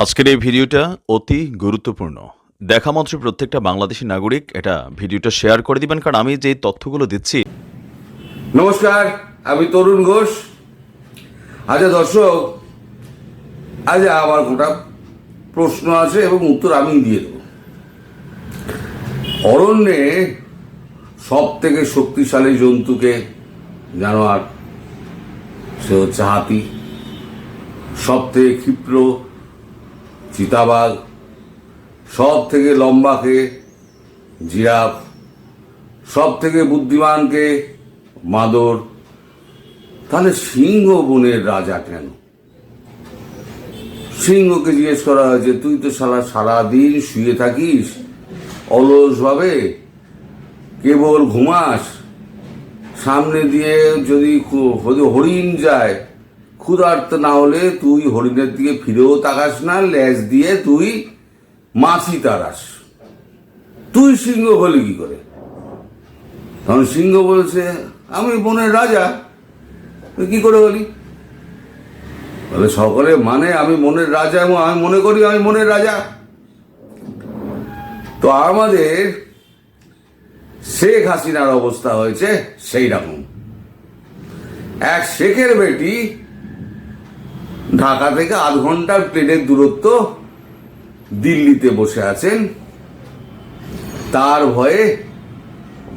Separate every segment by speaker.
Speaker 1: আজকের এই ভিডিওটা অতি গুরুত্বপূর্ণ। দেখা মাত্র প্রত্যেকটা বাংলাদেশী নাগরিক এটা ভিডিওটা শেয়ার করে দিবেন, কারণ আমি যে তথ্যগুলো দিচ্ছি।
Speaker 2: নমস্কার, আমি তরুণ ঘোষ। আচ্ছা দর্শক, আজ আমার গোটা প্রশ্ন আছে এবং উত্তর আমি দিয়ে দেব। অরণ্যে সব থেকে শক্তিশালী জন্তুকে জানোয়ার, সে হচ্ছে হাতি। সব থেকে ক্ষিপ্র চিতাবাঘ, সব থেকে লম্বাকে জিরাফ, সব থেকে বুদ্ধিমানকে বাঁদর। তাহলে সিংহ বনের রাজা কেন? সিংহকে জিজ্ঞেস করা হয়েছে, তুই তো সারাদিন শুয়ে থাকিস অলস ভাবে, কেবল ঘুমাস, সামনে দিয়ে যদি হরিণ যায়, ক্ষুধার্ত না হলে তুই হরিণের দিকে ফিরেও তাকাস না, লেজ দিয়ে তুই মাছি তাড়াস, তুই সিংহ হলি কি করে? তখন সিংহ বলছে, আমি বনের রাজা। তুই কি করে হলি? বলে, সকলে মানে আমি মনের রাজা এবং আমি মনে করি আমি মনের রাজা। তো আমাদের শেখ হাসিনার অবস্থা হয়েছে সেই রকম। এক শেখের বেটি ঢাকা থেকে আধ ঘন্টার ট্রেনের দূরত্ব দিল্লিতে বসে আছেন। তার ভয়ে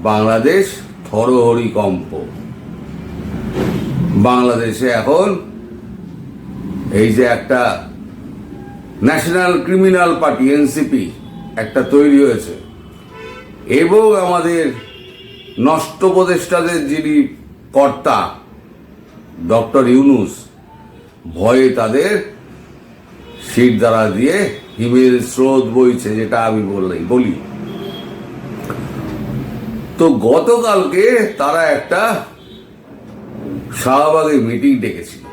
Speaker 2: বাংলাদেশ থরহরিকম্প। বাংলাদেশে এখন এই যে একটা ন্যাশনাল ক্রিমিনাল পার্টি এনসিপি একটা তৈরি হয়েছে, এবং আমাদের নষ্ট উপদেষ্টাদের যিনি কর্তা ডক্টর ইউনূস, ভয়ে তাদের শির দ্বারা দিয়ে হিমেল স্রোত বইছে, যেটা আমি বলি। তো গতকালকে তারা একটা শাহবাগে মিটিং ডেকেছিল।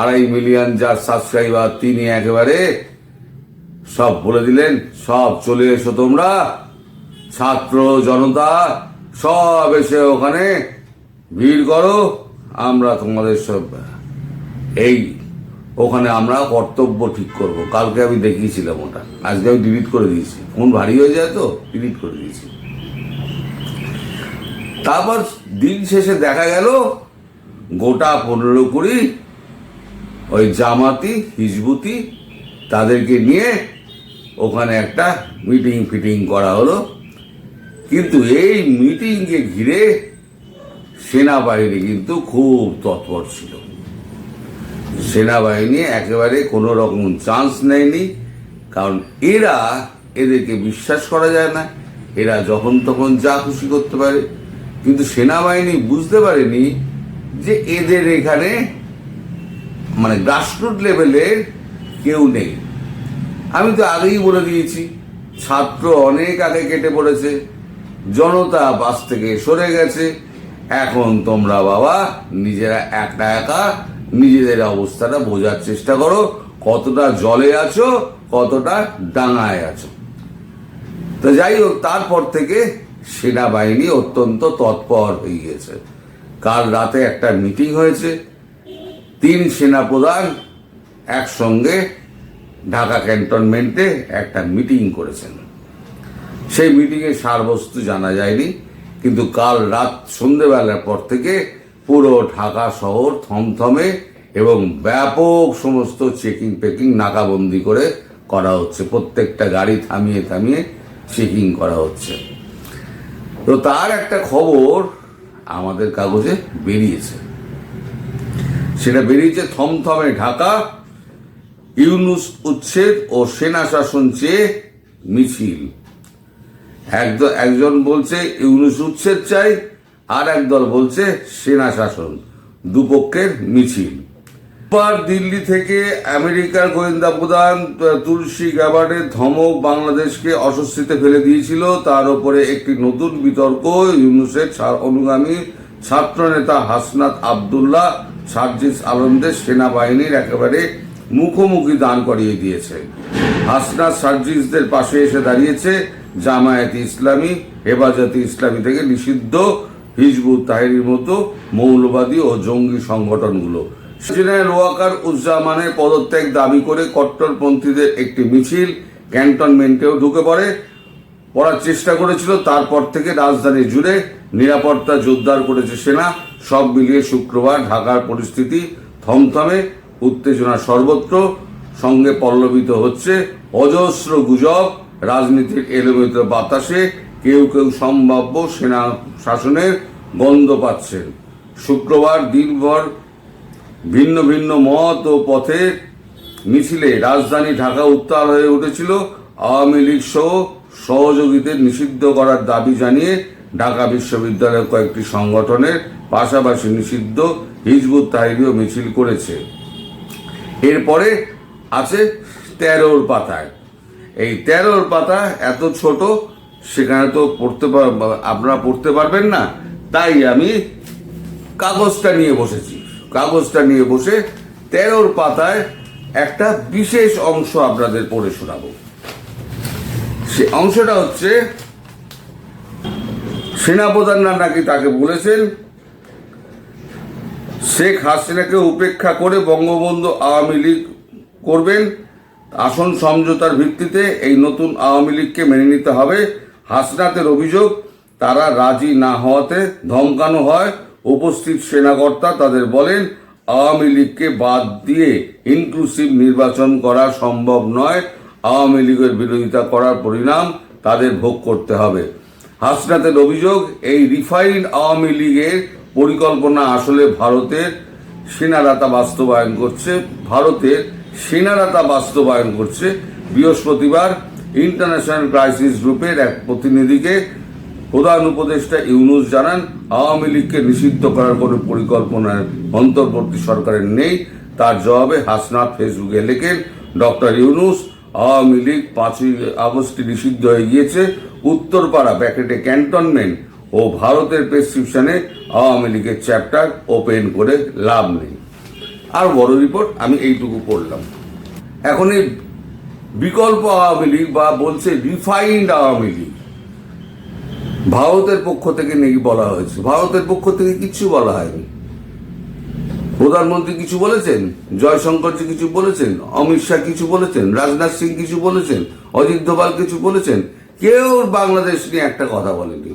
Speaker 2: 2.5 মিলিয়ন যার সাবস্ক্রাইবার, তিনি একেবারে সব বলে দিলেন, সব চলে এসো তোমরা, ছাত্র জনতা সব এসে ওখানে ভিড় করো, আমরা তোমাদের সব এই ওখানে আমরা কর্তব্য ঠিক করব। কালকে আমি দেখিয়েছিলাম ওটা, আজকে আমি ডিলিট করে দিয়েছি, ফোন ভারী হয়ে যায় তো ডিলিট করে দিয়েছি। তারপর দিন শেষে দেখা গেল গোটা 15-20 ওই জামাতি হিজবুতি তাদেরকে নিয়ে ওখানে একটা মিটিং করা হলো। কিন্তু এই মিটিংকে ঘিরে সেনাবাহিনী কিন্তু খুব তৎপর ছিল। সেনাবাহিনী একেবারে কোনো রকম চান্স নেয়নি, কারণ এদেরকে বিশ্বাস করা যায় না, এরা যখন তখন যা খুশি করতে পারে। কিন্তু সেনাবাহিনী বুঝতে পারেনি যে এদের এখানে মানে গ্রাসরুট লেভেলের কেউ নেই। আমি তো আগেই বলে দিয়েছি, ছাত্র অনেক আগে কেটে পড়েছে, জনতা বাস থেকে সরে গেছে। এখন তোমরা বাবা নিজেরা একা একা নিজেদের অবস্থাটা বোঝার চেষ্টা করো, কতটা জলে আছো, কতটা ডাঙায় আছো। তো যাই হোক, তারপর থেকে সেনাবাহিনী অত্যন্ত তৎপর হয়ে গেছে। কাল রাতে একটা মিটিং হয়েছে, 3 সেনাপ্রধান একসঙ্গে ঢাকা ক্যান্টনমেন্টে একটা মিটিং করেছেন। সেই মিটিংয়ে সারবস্তু জানা যায়নি, কিন্তু কাল রাত সন্ধ্যেবেলার পর থেকে পুরো ঢাকা শহর থমথমে এবং ব্যাপক সমস্ত পেকিং নাকাবন্দি করে করা হচ্ছে। প্রত্যেকটা গাড়ি থামিয়ে চেকিং করা হচ্ছে। তো তার একটা খবর আমাদের কাগজে বেরিয়েছে, সেটা বেরিয়েছে থমথমে ঢাকা, ইউনূস উচ্ছেদ ও সেনা শাসন চেয়ে মিছিল। একজন বলছে ইউনূস উচ্ছেদ চাই, আর একদল বলছে সেনা শাসন, দুপক্ষের মিছিল। দিল্লি থেকে আমেরিকার গোয়েন্দা প্রধান তুলসী গ্যাবার্ডের ধমক বাংলাদেশকে অস্বস্তিতে ফেলে দিয়েছিল। তার উপরে একটি নতুন বিতর্ক ইউনূসের অনুগামী ছাত্র নেতা হাসনাত আবদুল্লাহ সার্জিস আলমদের সেনাবাহিনীর একেবারে মুখোমুখি দাঁড় করিয়ে দিয়েছে। হাসনাত সার্জিসদের পাশে এসে দাঁড়িয়েছে জামায়াতে ইসলামী, হেফাজতে ইসলামী থেকে নিষিদ্ধ হিজবুত তাহরির মতো মৌলবাদী ও জঙ্গি সংগঠনগুলো। জেনারেল ওয়াকার উজ্জামানের পদত্যাগ দাবি করে কট্টরপন্থীদের একটি মিছিল ক্যান্টনমেন্টেও ঢুকে পড়ার চেষ্টা করেছিল। তারপর থেকে রাজধানী জুড়ে নিরাপত্তা জোরদার করেছে সেনা। সব মিলিয়ে শুক্রবার ঢাকার পরিস্থিতি থমথমে, উত্তেজনা সর্বত্র, সঙ্গে পল্লবিত হচ্ছে অজস্র গুজব। রাজনীতির এলোমেলো বাতাসে কেউ কেউ সম্ভাব্য সেনা শাসনের গন্ধ পাচ্ছেন। শুক্রবার দিনভর ভিন্ন ভিন্ন মত ও পথের মিছিলে রাজধানী ঢাকা উত্তাল হয়ে উঠেছিল। আওয়ামী লীগ সহ সহযোগীদের নিষিদ্ধ করার দাবি জানিয়ে ঢাকা বিশ্ববিদ্যালয়ের কয়েকটি সংগঠনের পাশাপাশি নিষিদ্ধ হিজবুত তাহরিরও মিছিল করেছে। এরপরে আছে 13 পাতায়। এই 13 পাতা এত ছোট, সেখানে তো আপনারা পড়তে পারবেন না, তাই আমি কাগজটা নিয়ে বসেছি। কাগজটা নিয়ে বসে 13 পাতায় একটা বিশেষ অংশ আপনাদের পড়ে শোনাবো। সে অংশটা হচ্ছে, সেনাপ্রধানরা নাকি তাকে বলেছেন শেখ হাসিনাকে উপেক্ষা করে বঙ্গবন্ধু আওয়ামী লীগ করবেন। আসন সমঝোতার ভিত্তিতে এই নতুন আওয়ামী লীগকে মেনে নিতে হবে। হাসনাতের অভিযোগ, তারা রাজি না হওয়াতে ধমকানো হয়। উপস্থিত সেনাকর্তা তাদের বলেন, আওয়ামী লীগকে বাদ দিয়ে ইনক্লুসিভ নির্বাচন করা সম্ভব নয়। আওয়ামী লীগের বিরোধিতা করার পরিণাম তাদের ভোগ করতে হবে। হাসনাতের অভিযোগ, এই রিফাইন্ড আওয়ামী লীগের পরিকল্পনা আসলে ভারতের সেনারা তা বাস্তবায়ন করছে। বৃহস্পতিবার ইন্টারন্যাশনাল ক্রাইসিস গ্রুপের এক প্রতিনিধিকে প্রধান উপদেষ্টা ইউনূস জানান, আওয়ামী লীগকে নিষিদ্ধ করার কোনো পরিকল্পনা অন্তর্বর্তী সরকারের নেই। তার জবাবে হাসনাত ফেসবুকে লেখেন, ডক্টর ইউনূস, আওয়ামী লীগ 5ই আগস্টে নিষিদ্ধ হয়ে গিয়েছে। উত্তরপাড়া ব্র্যাকেটে ক্যান্টনমেন্ট ও ভারতের প্রেসক্রিপশনে আওয়ামী লীগের চ্যাপ্টার ওপেন করে লাভ নেই। আর বড় রিপোর্ট আমি এইটুকু পড়লাম। এখন এই বিকল্প আওয়ামী লীগ বা বলছে রিফাইন্ড আওয়ামী লীগ, ভারতের পক্ষ থেকে নাকি বলা হয়েছে। ভারতের পক্ষ থেকে কিছু বলা হয়নি। প্রধানমন্ত্রী কিছু বলেছেন, জয়শঙ্করজি কিছু বলেছেন, অমিত শাহ কিছু বলেছেন, রাজনাথ সিং কিছু বলেছেন, অজিত দোভাল কিছু বলেছেন, কেউ বাংলাদেশ নিয়ে একটা কথা বলেনি।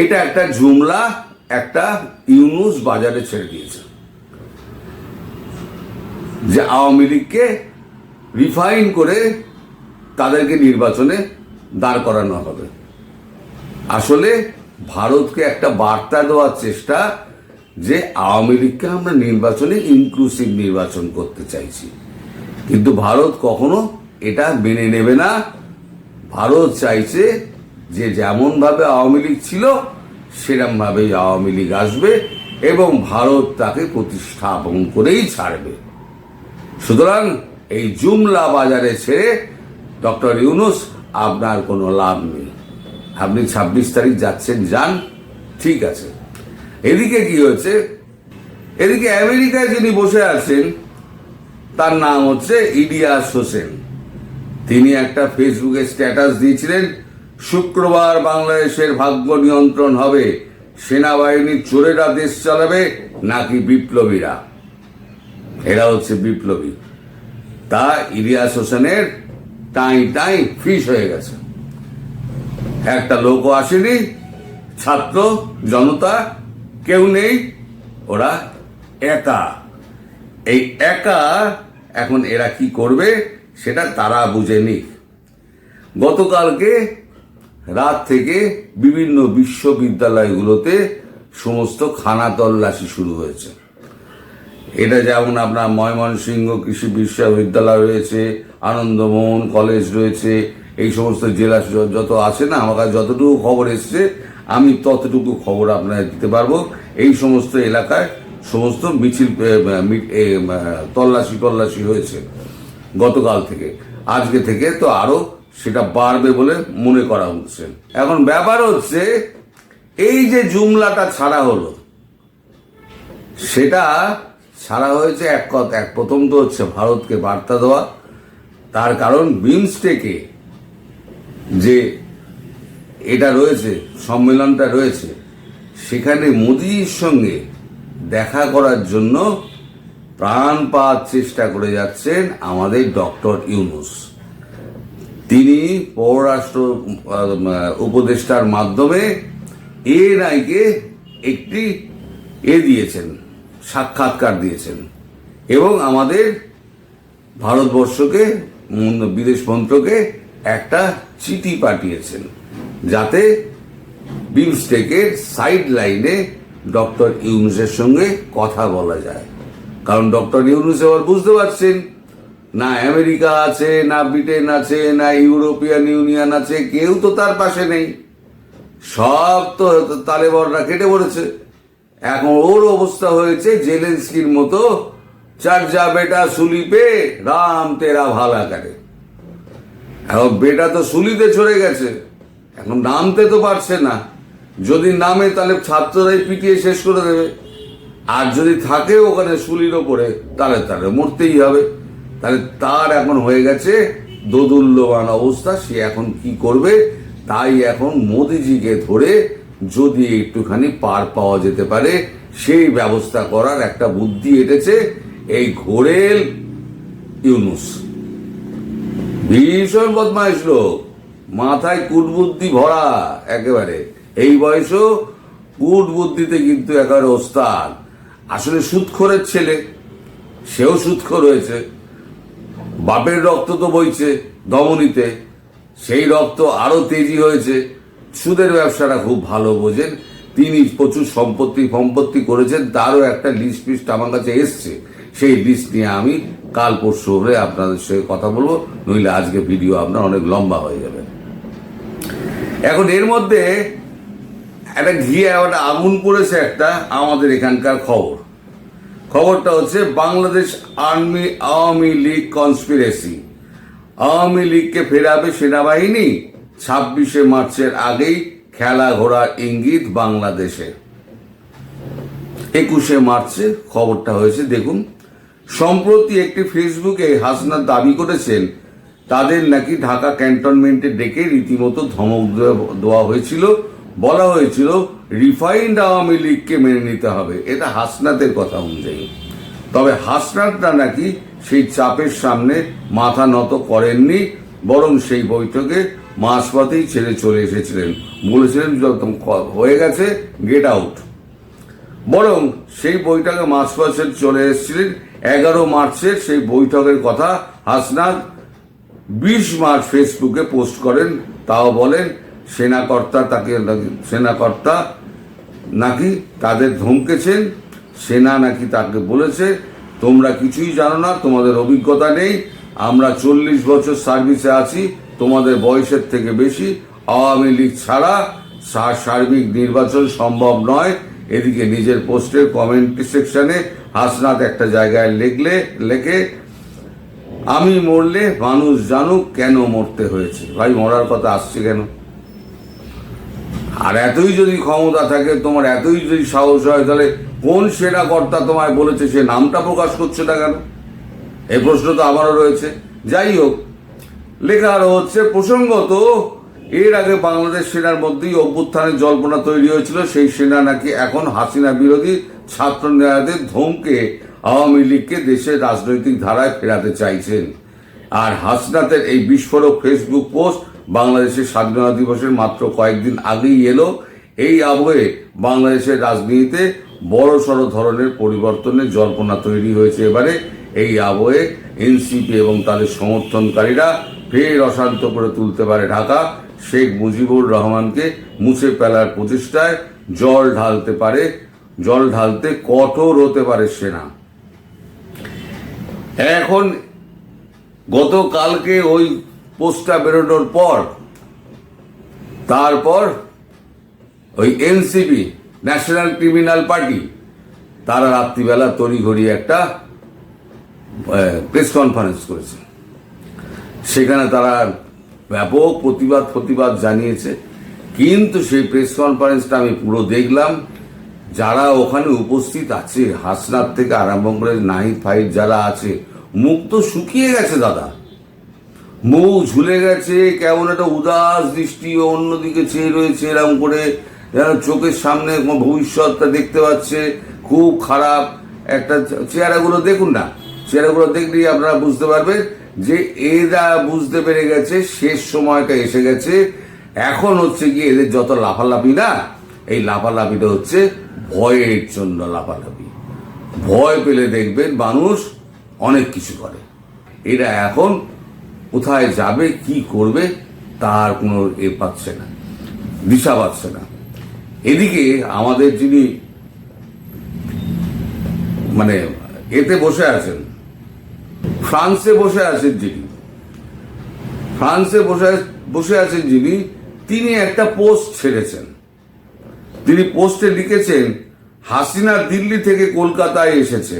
Speaker 2: এটা একটা জুমলা, একটা ইউনূস বাজারে ছেড়ে দিয়েছে যে আওয়ামী লীগকে রিফাইন করে তাদেরকে নির্বাচনে দাঁড় করানো হবে। আসলে ভারতকে একটা বার্তা দেওয়ার চেষ্টা যে আওয়ামী লীগকে আমরা নির্বাচনে ইনক্লুসিভ নির্বাচন করতে চাইছি, কিন্তু ভারত কখনো এটা মেনে নেবে না। ভারত চাইছে যে যেমন ভাবে আওয়ামী লীগ ছিল সেরকম ভাবেই আওয়ামী লীগ আসবে এবং ভারত তাকে প্রতিস্থাপন করেই ছাড়বে। সুতরাং এই জুমলা বাজারে ছেড়ে ডক্টর ইউনূস আপনার কোনো লাভ নেই। আপনি 26 তারিখ যাচ্ছেন, যান, ঠিক আছে। এদিকে কি হয়েছে, এদিকে আমেরিকায় যিনি বসে আছেন তার নাম হচ্ছে ইলিয়াস হোসেন। তিনি একটা ফেসবুকে স্ট্যাটাস দিয়েছিলেন, শুক্রবার বাংলাদেশের ভাগ্য নিয়ন্ত্রণ হবে, সেনাবাহিনীর চোরেরা দেশ চালাবে নাকি বিপ্লবীরা। এরা হচ্ছে বিপ্লবী। তা ইলিয়াস হোসেনের টাই ফিস হয়ে গেছে। একটা লোকও আসেনি, ছাত্র জনতা কেউ নেই, ওরা একা। এই একা এখন এরা কি করবে সেটা তারা বুঝেনি। গতকালকে রাত থেকে বিভিন্ন বিশ্ববিদ্যালয়গুলোতে সমস্ত খানা তল্লাশি শুরু হয়েছে। এটা যেমন আপনার ময়মনসিংহ কৃষি বিশ্ববিদ্যালয় রয়েছে, আনন্দমোহন কলেজ রয়েছে, এই সমস্ত জেলা যত আছে না, আমার কাছে যতটুকু খবর এসছে আমি ততটুকু খবর আপনারা দিতে পারবো। এই সমস্ত এলাকায় সমস্ত মিছিল তল্লাশি হয়েছে গতকাল থেকে। আজকে থেকে তো আরো সেটা বাড়বে বলে মনে করা হচ্ছে। এখন ব্যাপার হচ্ছে এই যে জুমলাটা ছাড়া হলো, সেটা ছাড়া হয়েছে এক প্রথম তো হচ্ছে ভারতকে বার্তা দেওয়া। তার কারণ বিমস্টেকে যে এটা রয়েছে, সম্মেলনটা রয়েছে, সেখানে মোদিজির সঙ্গে দেখা করার জন্য প্রাণপাত চেষ্টা করে যাচ্ছেন আমাদের ডক্টর ইউনূস। তিনি পররাষ্ট্র উপদেষ্টার মাধ্যমে এএনআইকে একটি দিয়েছেন, সাক্ষাৎকার দিয়েছেন এবং আমাদের ভারতবর্ষকে বিদেশ মন্ত্রকে একটা চিঠি পাঠিয়েছেন যাতে বিমস্টেকের সাইড লাইনে ডক্টর ইউনূসের সঙ্গে কথা বলা যায়। কারণ ডক্টর ইউনূস এবার বুঝতে পারছেন না আমেরিকা আছে, না ব্রিটেন আছে, না ইউরোপিয়ান ইউনিয়ন আছে, কেউ তো তার পাশে নেই, সব তো তালেবানরা কেটে পড়েছে। এখন ওর অবস্থা হয়েছে জেলেনস্কির মতো, চার যা বেটা সুলি পে রাম তেরা ভালা করে। এখন বেটা তো সুলিতে চড়ে গেছে, এখন নামতে তো পারছে না। যদি নামে তাহলে ছাত্ররাই পিটিয়ে শেষ করে দেবে, আর যদি থাকে ওখানে সুলির ওপরে তাহলে তাহলে মরতেই হবে। তাহলে তার এখন হয়ে গেছে দোদুল্যমান অবস্থা, সে এখন কি করবে? তাই এখন মোদিজিকে ধরে যদি একটুখানি পার পাওয়া যেতে পারে সেই ব্যবস্থা করার একটা বুদ্ধি এঁটেছে এই ঘোরেল ইউনূস। ভীষণ বদমাইশ লোক, মাথায় কুটবুদ্ধি ভরা একেবারে, এই বয়সও কুটবুদ্ধিতে কিন্তু একেবারে ওস্তাদ। আসলে সুদখোরের ছেলে, সেও সুদখোর হয়েছে, বাপের রক্ত তো বইছে দমনীতে, সেই রক্ত আরো তেজি হয়েছে। সুদের ব্যবসাটা খুব ভালো বোঝেন তিনি, প্রচুর সম্পত্তি করেছেন, তারও একটা লিস্ট ফিস্ট আমার কাছে এসছে। সেই লিস্ট নিয়ে আমি কাল পরশু হবে আপনাদের সঙ্গে কথা বলবো, নইলে আজকে ভিডিও আপনার অনেক লম্বা হয়ে যাবে। এখন এর মধ্যে একটা একটা আগুন পড়েছে একটা আমাদের এখানকার খবরটা হচ্ছে বাংলাদেশ আওয়ামী লীগ কনস্পিরেসি। আওয়ামী লীগকে ফেরাবে সেনাবাহিনী, 26শে মার্চের আগেই খেলা ঘোরার ইঙ্গিত বাংলাদেশে। 21শে মার্চে খবরটা হয়েছে দেখুন। সম্প্রতি একটি ফেসবুকে হাসনাত দাবি করেছেন তাদের নাকি ঢাকা ক্যান্টনমেন্টে ডেকে রীতিমতো ধমক দেওয়া হয়েছিল, বলা হয়েছিল রিফাইন্ড আওয়ামী লীগকে মেনে নিতে হবে। এটা হাসনাতের কথা অনুযায়ী। তবে হাসনাতরা নাকি সেই চাপের সামনে মাথা নত করেননি, বরং সেই বৈঠকে মাঝপথেই ছেড়ে চলে এসেছিলেন, বলেছিলেন যত হয়ে গেছে গেট আউট। বরং সেই বৈঠকে মাঝপথে চলে এসেছিলেন। 11 মার্চের সেই বৈঠকের কথা হাসনাত 20 মার্চ ফেসবুকে পোস্ট করেন। তাও বলেন সেনাকর্তা নাকি তাদের ধমকেছেন, সেনা নাকি তাকে বলেছে তোমরা কিছুই জানো না, তোমাদের অভিজ্ঞতা নেই, আমরা 40 বছর সার্ভিসে আছি, তোমাদের বয়সের থেকে বেশি, আওয়ামী লীগ ছাড়া সার্বিক নির্বাচন সম্ভব নয়। এদিকে নিজের পোস্টের কমেন্ট সেকশনে হাসনাত একটা জায়গায় লেখে আমি মরলে মানুষ জানুক কেন মরতে হয়েছে। ভাই মরার কথা আসছে কেন? আর এতই যদি ক্ষমতা থাকে, তোমার এতই যদি সাহস হয়, তাহলে কোন সেনাকর্তা তোমায় বলেছে সে নামটা প্রকাশ করছে না কেন? এই প্রশ্ন তো আমারও রয়েছে। যাই হোক, লেখা আরো হচ্ছে প্রসঙ্গত এর আগে বাংলাদেশ সেনার মধ্যেই অভ্যুত্থানের জল্পনা তৈরি হয়েছিল। সেই সেনা নাকি এখন হাসিনা বিরোধী ছাত্র নেতাদের ধমকে আওয়ামী লীগকে দেশের রাজনৈতিক ধারায় ফেরাতে চাইছেন। আর হাসনাতের এই বিস্ফোরক ফেসবুক পোস্ট বাংলাদেশের স্বাধীনতা দিবসের মাত্র কয়েকদিন আগেই এলো। এই আবহে বাংলাদেশের রাজনীতিতে বড়সড় ধরনের পরিবর্তনের জল্পনা তৈরি হয়েছে এবারে। এই আবহে এনসিপি এবং তাদের সমর্থনকারীরা ফের অশান্ত করে তুলতে পারে ঢাকা। শেখ মুজিবুর রহমানকে মুছে ফেলার প্রচেষ্টায় জল ঢালতে কঠোর হতে পারে সেনা। এখন গতকালকে ওই পোস্টটা বেরোনোর পর তারপর ওই এনসিপি ন্যাশনাল ক্রিমিনাল পার্টি তারা রাত্রিবেলা তড়িঘড়ি একটা প্রেস কনফারেন্স করেছে। সেখানে তারা ব্যাপক প্রতিবাদ জানিয়েছে। কিন্তু সেই প্রেস কনফারেন্সটা আমি পুরো দেখলাম। যারা ওখানে উপস্থিত আছে, হাসনাত থেকে আরম্ভ করে নাহিদ ফাহিদ যারা আছে, মুখ তো শুকিয়ে গেছে দাদা, মুখ ঝুলে গেছে, কেমন একটা উদাস দৃষ্টি অন্যদিকে চেয়ে রয়েছে, এরকম করে যেন চোখের সামনে ভবিষ্যৎটা দেখতে পাচ্ছে। খুব খারাপ একটা চেহারাগুলো দেখুন না, চেহারাগুলো দেখলেই আপনারা বুঝতে পারবেন যে এরা বুঝতে পেরে গেছে শেষ সময়টা এসে গেছে। এখন হচ্ছে কি এদের যত লাফালাফি না, এই লাফালাফিটা হচ্ছে ভয়ের জন্য লাফালাফি। ভয় পেলে দেখবেন মানুষ অনেক কিছু করে। এরা এখন কোথায় যাবে কি করবে তার কোনো পাচ্ছে না, দিশা পাচ্ছে না। এদিকে আমাদের যিনি মানে এতে বসে আছেন, ফ্রান্সে বসে আছেন যিনি, তিনি একটা পোস্ট ছেড়েছেন। তিনি পোস্টে লিখেছেন, হাসিনা দিল্লি থেকে কলকাতায় এসেছে,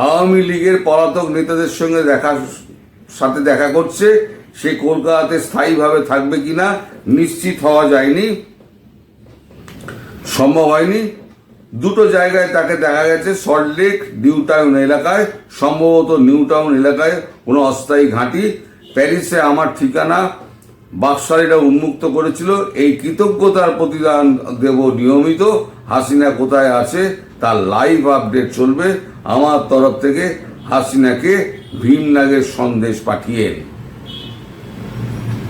Speaker 2: আওয়ামী লীগের পলাতক নেতাদের সঙ্গে দেখা করছে। সে কলকাতাতে স্থায়ীভাবে থাকবে কিনা নিশ্চিত হওয়া যায়নি, সম্ভব হয়নি। দুটো জায়গায় তাকে দেখা গেছে, সল্টলেক, নিউ টাউন এলাকায়, সম্ভবত নিউ টাউন এলাকায় কোনো অস্থায়ী ঘাঁটি। প্যারিসে আমার ঠিকানা বাকশালীরা উন্মুক্ত করেছিল। এই কৃতজ্ঞতার প্রতিদান দেব নিয়মিত। হাসিনা কোথায় আছে তার লাইভ আপডেট চলবে। আমার তরফ থেকে হাসিনাকে ভীমনাগের সন্দেশ পাঠিয়ে।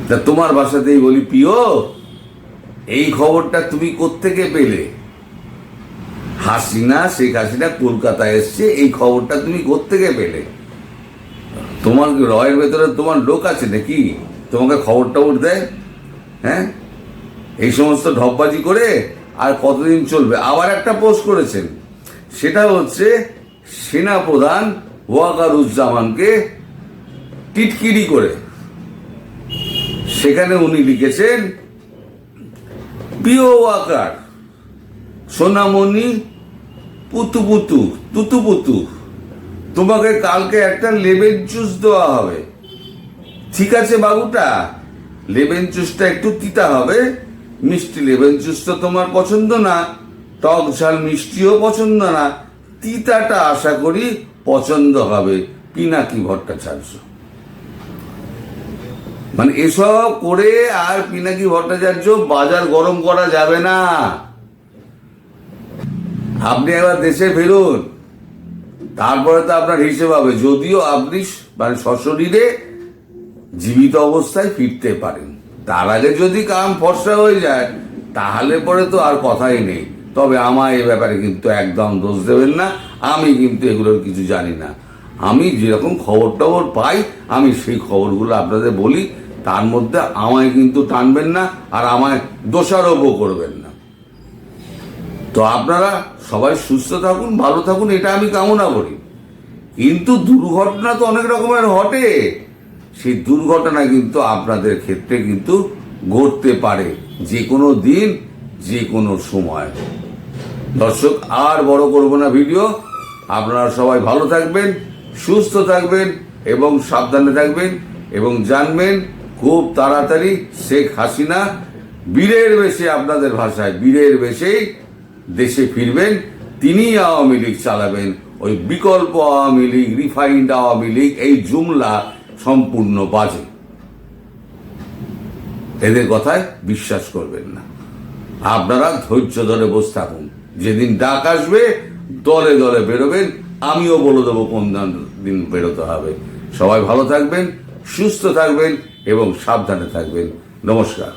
Speaker 2: তা তোমার ভাষাতেই বলি, প্রিয়, এই খবরটা তুমি কোত্থেকে পেলে? শেখ হাসিনা কলকাতায় এসছে, এই খবরটা তুমি কোত্থেকে পেলে? তোমার রয়ের ভেতরে তোমার লোক আছে নাকি তোমাকে খবর টবর দেয়? হ্যাঁ, এই সমস্ত ঢপবাজি করে আর কতদিন চলবে? আবার একটা পোস্ট করেছেন, সেটা হচ্ছে সেনা প্রধান ওয়াকারুজ্জামানকে টিটকিরি করে। সেখানে উনি লিখেছেন, প্রিয় ওয়াকার, সোনামণি, তুতু, তোমাকে কালকে একটা লেমন জুস দেওয়া হবে। ঠিক আছে বাবুটা, লেমন জুসটা একটু তিতা হবে, মিষ্টি লেমন জুস তো তোমার পছন্দ না, টক ঝাল মিষ্টিও পছন্দ না, তিতাটা আশা করি পছন্দ হবে। পিনাকি ভট্টাচার্য। মানে এসব করে আর পিনাকি ভট্টাচার্য বাজার গরম করা যাবে না। আপনি একবার দেশে ফেরুন, তারপরে তো আপনার হিসেব হবে। যদিও আপনি মানে সশরীরে জীবিত অবস্থায় ফিরতে পারেন, তার আগে যদি কাম ফর্সা হয়ে যায় তাহলে পরে তো আর কথাই নেই। তবে আমায় এ ব্যাপারে কিন্তু একদম দোষ দেবেন না, আমি কিন্তু এগুলোর কিছু জানি না। আমি যেরকম খবর টবর পাই আমি সেই খবরগুলো আপনাদের বলি, তার মধ্যে আমায় কিন্তু টানবেন না আর আমায় দোষারোপও করবেন না। তো আপনারা সবাই সুস্থ থাকুন, ভালো থাকুন, এটা আমি কামনা করি। কিন্তু দুর্ঘটনা তো অনেক রকমের ঘটে, সেই দুর্ঘটনা কিন্তু আপনাদের ক্ষেত্রে কিন্তু ঘটতে পারে যে কোনো দিন, যে কোনো সময়। দর্শক, আর বড় করব না ভিডিও। আপনারা সবাই ভালো থাকবেন, সুস্থ থাকবেন এবং সাবধানে থাকবেন, এবং জানবেন খুব তাড়াতাড়ি শেখ হাসিনা বীরের বেশে, আপনাদের ভাষায় বীরের বেশেই দেশে ফিরবেন। তিনি আওয়ামী লীগ চালাবেন, ওই বিকল্প আওয়ামী লীগ, রিফাইন্ড আওয়ামী লীগ, এই জুমলা সম্পূর্ণ বাজে। এদের কথায় বিশ্বাস করবেন না। আপনারা ধৈর্য ধরে বসে থাকুন, যেদিন ডাক আসবে দলে দলে বেরোবেন। আমিও বলে দেবো কোন দিন বেরোতে হবে। সবাই ভালো থাকবেন, সুস্থ থাকবেন এবং সাবধানে থাকবেন। নমস্কার।